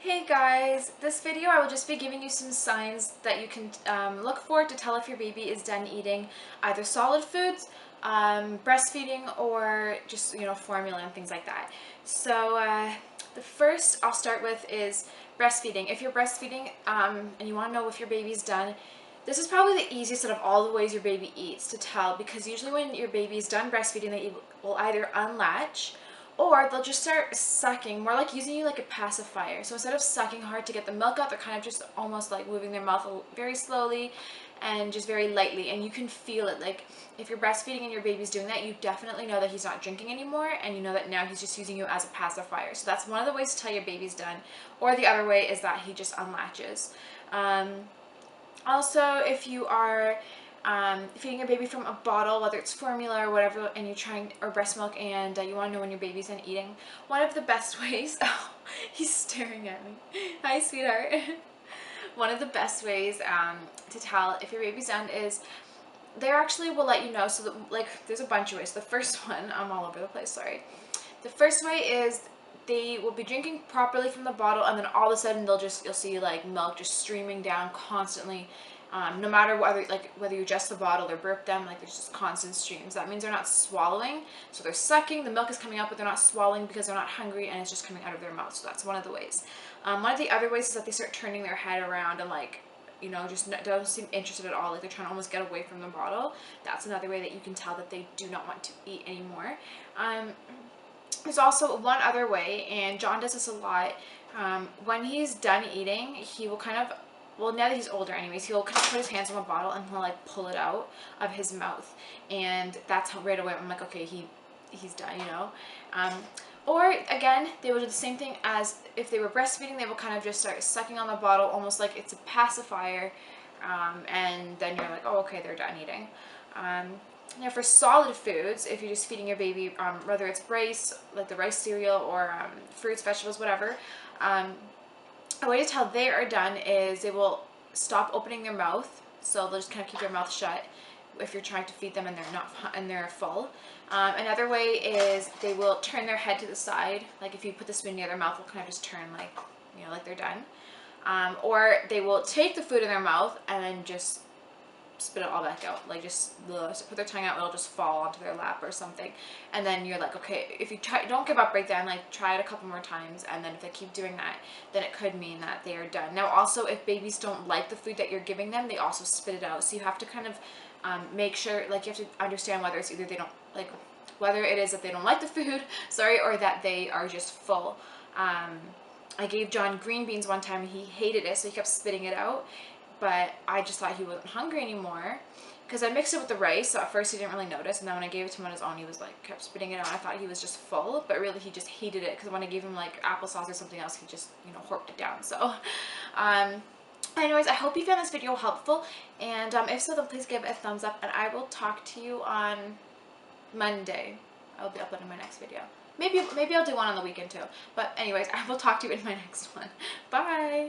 Hey guys, this video I will just be giving you some signs that you can look for to tell if your baby is done eating either solid foods, breastfeeding, or just formula and things like that. So the first I'll start with is breastfeeding. If you're breastfeeding and you want to know if your baby's done, this is probably the easiest out of all the ways your baby eats to tell, because usually when your baby's done breastfeeding, they will either unlatch or they'll just start sucking, more like using you like a pacifier. So instead of sucking hard to get the milk out, they're kind of just almost like moving their mouth very slowly and just very lightly. And you can feel it. Like if you're breastfeeding and your baby's doing that, you definitely know that he's not drinking anymore, and you know that now he's just using you as a pacifier. So that's one of the ways to tell your baby's done. Or the other way is that he just unlatches. Also, if you are feeding your baby from a bottle, whether it's formula or whatever, and you're trying, or breast milk, and you want to know when your baby's done eating, one of the best ways, oh, he's staring at me. Hi, sweetheart. One of the best ways to tell if your baby's done is they actually will let you know. So that, like, there's a bunch of ways. The first one, I'm all over the place, sorry. The first way is they will be drinking properly from the bottle, and then all of a sudden you'll see like milk just streaming down constantly, no matter whether you adjust the bottle or burp them, like there's just constant streams. That means they're not swallowing, so they're sucking, the milk is coming out, but they're not swallowing because they're not hungry and it's just coming out of their mouth. So that's one of the ways. One of the other ways is that they start turning their head around and just don't seem interested at all, like they're trying to almost get away from the bottle. That's another way that you can tell that they do not want to eat anymore. There's also one other way, and John does this a lot. When he's done eating, he will kind of, well, now that he's older anyways, he'll kind of put his hands on the bottle and he'll like pull it out of his mouth. And that's how right away I'm like, okay, he's done, Or again, they will do the same thing as if they were breastfeeding. They will kind of just start sucking on the bottle, almost like it's a pacifier. And then you're like, oh, okay, they're done eating. Now for solid foods, if you're just feeding your baby, whether it's rice, like the rice cereal, or fruits, vegetables, whatever, a way to tell they are done is they will stop opening their mouth. So they'll just kind of keep their mouth shut if you're trying to feed them and they're full. Another way is they will turn their head to the side. Like if you put the spoon near their mouth, they'll kind of just turn like they're done. Or they will take the food in their mouth and then just spit it all back out, like just put their tongue out, it'll just fall onto their lap or something. And then you're like, okay, if you don't give up right then, like try it a couple more times, and then if they keep doing that, then it could mean that they are done. Now also, if babies don't like the food that you're giving them, they also spit it out. So you have to kind of make sure, like you have to understand whether it's either whether it is that they don't like the food, sorry, or that they are just full. I gave John green beans one time and he hated it, so he kept spitting it out. But I just thought he wasn't hungry anymore because I mixed it with the rice. So at first he didn't really notice, and then when I gave it to him on his own, he was like kept spitting it out. I thought he was just full, but really he just hated it, because when I gave him like applesauce or something else, he just horped it down. So anyways, I hope you found this video helpful, and if so, then please give it a thumbs up, and I will talk to you on Monday. I'll be uploading my next video. Maybe I'll do one on the weekend too. But anyways, I will talk to you in my next one. Bye.